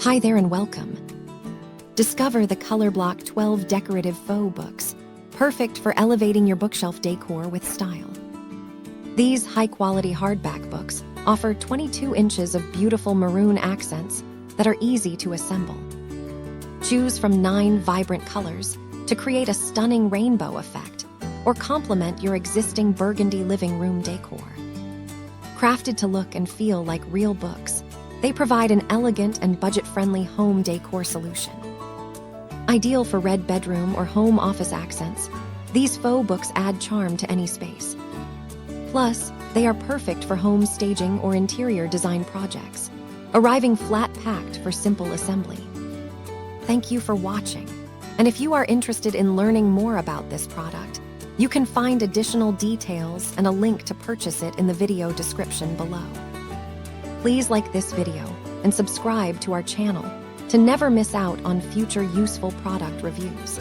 Hi there and welcome. Discover the Colorbloc 12 decorative faux books, perfect for elevating your bookshelf decor with style. These high-quality hardback books offer 22 inches of beautiful maroon accents that are easy to assemble. Choose from 9 vibrant colors to create a stunning rainbow effect or complement your existing burgundy living room decor. Crafted to look and feel like real books, they provide an elegant and budget-friendly home decor solution. Ideal for red bedroom or home office accents, these faux books add charm to any space. Plus, they are perfect for home staging or interior design projects, arriving flat-packed for simple assembly. Thank you for watching, and if you are interested in learning more about this product, you can find additional details and a link to purchase it in the video description below. Please like this video and subscribe to our channel to never miss out on future useful product reviews.